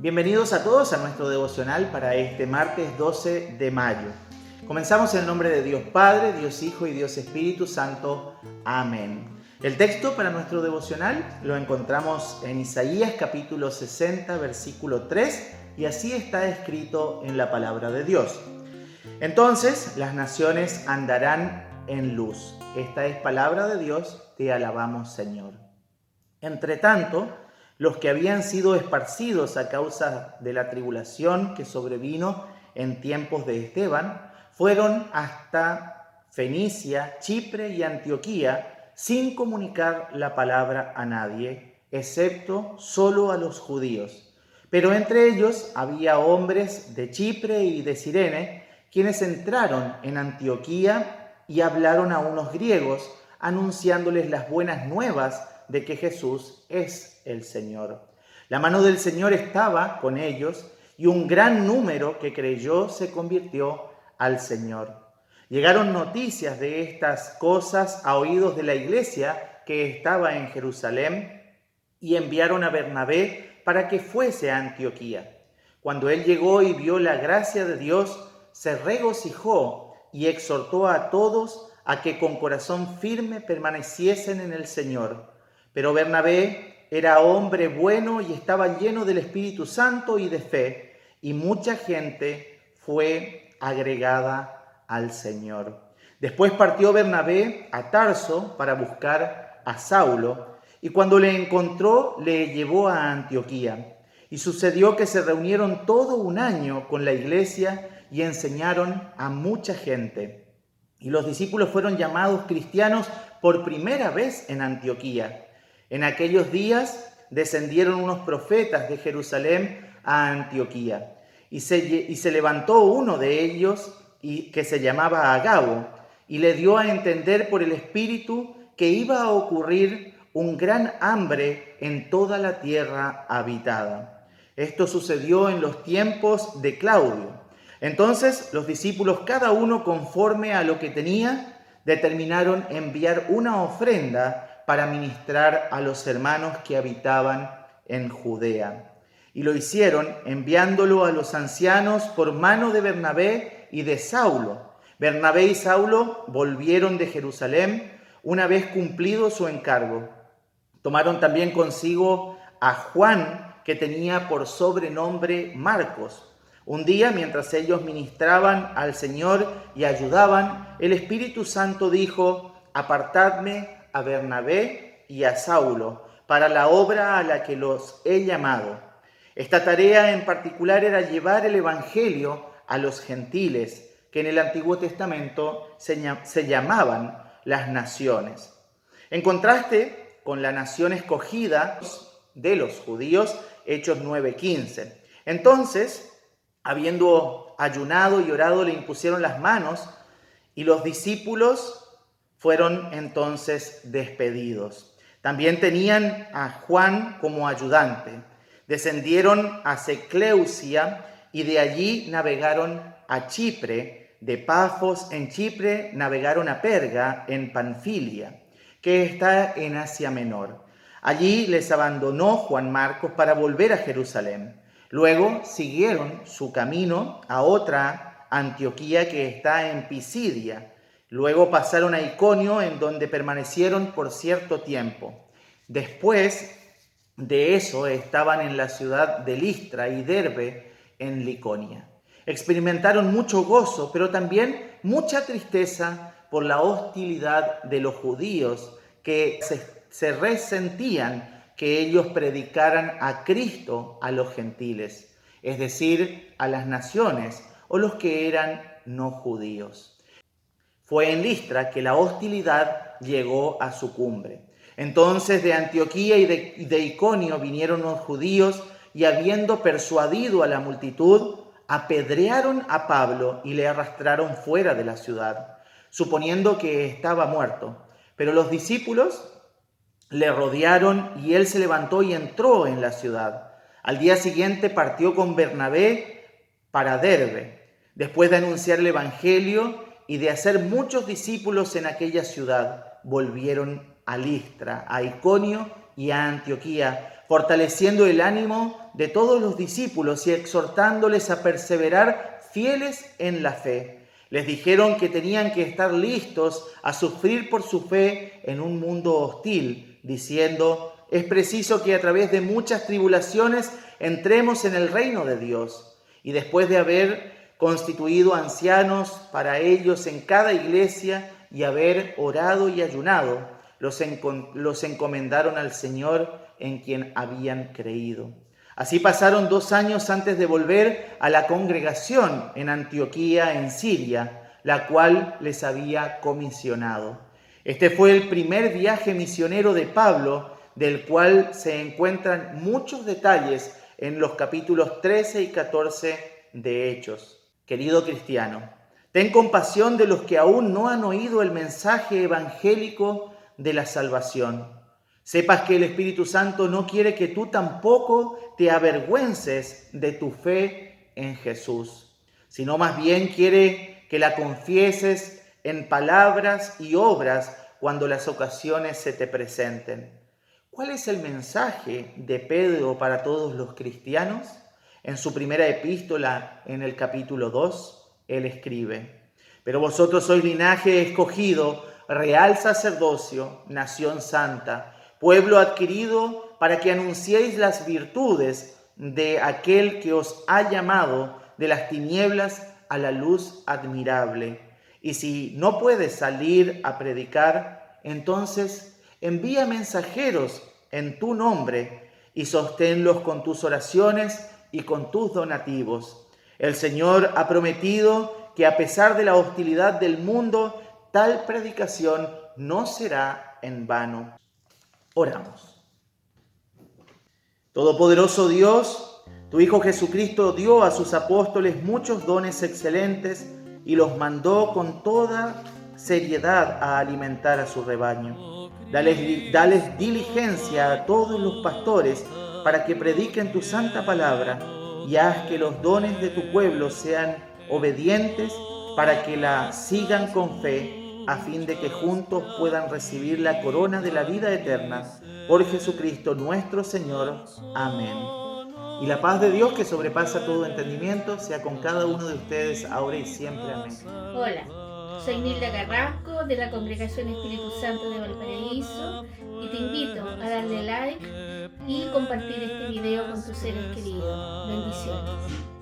Bienvenidos a todos a nuestro devocional para este martes 12 de mayo. Comenzamos en el nombre de Dios Padre, Dios Hijo y Dios Espíritu Santo. Amén. El texto para nuestro devocional lo encontramos en Isaías capítulo 60, versículo 3, y así está escrito en la palabra de Dios. Entonces las naciones andarán en luz. Esta es palabra de Dios, te alabamos, Señor. Entre tanto, los que habían sido esparcidos a causa de la tribulación que sobrevino en tiempos de Esteban, fueron hasta Fenicia, Chipre y Antioquía sin comunicar la palabra a nadie, excepto solo a los judíos. Pero entre ellos había hombres de Chipre y de Cirene, quienes entraron en Antioquía y hablaron a unos griegos, anunciándoles las buenas nuevas de que Jesús es el Señor. La mano del Señor estaba con ellos y un gran número que creyó se convirtió al Señor. Llegaron noticias de estas cosas a oídos de la iglesia que estaba en Jerusalén y enviaron a Bernabé para que fuese a Antioquía. Cuando él llegó y vio la gracia de Dios, se regocijó y exhortó a todos a que con corazón firme permaneciesen en el Señor. Pero Bernabé era hombre bueno y estaba lleno del Espíritu Santo y de fe, y mucha gente fue agregada al Señor. Después partió Bernabé a Tarso para buscar a Saulo, y cuando le encontró, le llevó a Antioquía. Y sucedió que se reunieron todo un año con la iglesia y enseñaron a mucha gente. Y los discípulos fueron llamados cristianos por primera vez en Antioquía. En aquellos días descendieron unos profetas de Jerusalén a Antioquía, y se levantó uno de ellos que se llamaba Agabo, y le dio a entender por el Espíritu que iba a ocurrir un gran hambre en toda la tierra habitada. Esto sucedió en los tiempos de Claudio. Entonces los discípulos, cada uno conforme a lo que tenía, determinaron enviar una ofrenda para ministrar a los hermanos que habitaban en Judea. Y lo hicieron enviándolo a los ancianos por mano de Bernabé y de Saulo. Bernabé y Saulo volvieron de Jerusalén una vez cumplido su encargo. Tomaron también consigo a Juan, que tenía por sobrenombre Marcos. Un día, mientras ellos ministraban al Señor y ayudaban, el Espíritu Santo dijo: «Apartadme a Bernabé y a Saulo para la obra a la que los he llamado». Esta tarea en particular era llevar el Evangelio a los gentiles, que en el Antiguo Testamento se llamaban las naciones. En contraste con la nación escogida de los judíos, Hechos 9:15. Entonces, habiendo ayunado y orado, le impusieron las manos y los discípulos fueron entonces despedidos. También tenían a Juan como ayudante. Descendieron a Secleucia y de allí navegaron a Chipre. De Pafos en Chipre navegaron a Perga en Panfilia, que está en Asia Menor. Allí les abandonó Juan Marcos para volver a Jerusalén. Luego siguieron su camino a otra Antioquía que está en Pisidia. Luego pasaron a Iconio, en donde permanecieron por cierto tiempo. Después de eso estaban en la ciudad de Listra y Derbe en Liconia. Experimentaron mucho gozo, pero también mucha tristeza por la hostilidad de los judíos, que se resentían que ellos predicaran a Cristo a los gentiles, es decir, a las naciones o los que eran no judíos. Fue en Listra que la hostilidad llegó a su cumbre. Entonces de Antioquía y de Iconio vinieron los judíos y, habiendo persuadido a la multitud, apedrearon a Pablo y le arrastraron fuera de la ciudad, suponiendo que estaba muerto. Pero los discípulos le rodearon y él se levantó y entró en la ciudad. Al día siguiente partió con Bernabé para Derbe, después de anunciar el evangelio y de hacer muchos discípulos en aquella ciudad. Volvieron a Listra, a Iconio y a Antioquía, fortaleciendo el ánimo de todos los discípulos y exhortándoles a perseverar fieles en la fe. Les dijeron que tenían que estar listos a sufrir por su fe en un mundo hostil, diciendo: es preciso que a través de muchas tribulaciones entremos en el reino de Dios. Y después de haber constituido ancianos para ellos en cada iglesia y haber orado y ayunado, los encomendaron al Señor en quien habían creído. Así pasaron 2 años antes de volver a la congregación en Antioquía, en Siria, la cual les había comisionado. Este fue el primer viaje misionero de Pablo, del cual se encuentran muchos detalles en los capítulos 13 y 14 de Hechos. Querido cristiano, ten compasión de los que aún no han oído el mensaje evangélico de la salvación. Sepas que el Espíritu Santo no quiere que tú tampoco te avergüences de tu fe en Jesús, sino más bien quiere que la confieses en palabras y obras cuando las ocasiones se te presenten. ¿Cuál es el mensaje de Pedro para todos los cristianos? En su primera epístola, en el capítulo 2, él escribe: pero vosotros sois linaje escogido, real sacerdocio, nación santa, pueblo adquirido para que anunciéis las virtudes de aquel que os ha llamado de las tinieblas a la luz admirable. Y si no puedes salir a predicar, entonces envía mensajeros en tu nombre y sosténlos con tus oraciones y con tus donativos. El Señor ha prometido que a pesar de la hostilidad del mundo, tal predicación no será en vano. Oramos. Todopoderoso Dios, tu Hijo Jesucristo dio a sus apóstoles muchos dones excelentes y los mandó con toda seriedad a alimentar a su rebaño. Dales diligencia a todos los pastores para que prediquen tu santa palabra, y haz que los dones de tu pueblo sean obedientes para que la sigan con fe, a fin de que juntos puedan recibir la corona de la vida eterna. Por Jesucristo nuestro Señor. Amén. Y la paz de Dios, que sobrepasa todo entendimiento, sea con cada uno de ustedes ahora y siempre. Amén. Hola, soy Nilda Carrasco de la Congregación Espíritu Santo de Valparaíso y te invito a darle like y compartir este video con tus seres queridos. Bendiciones.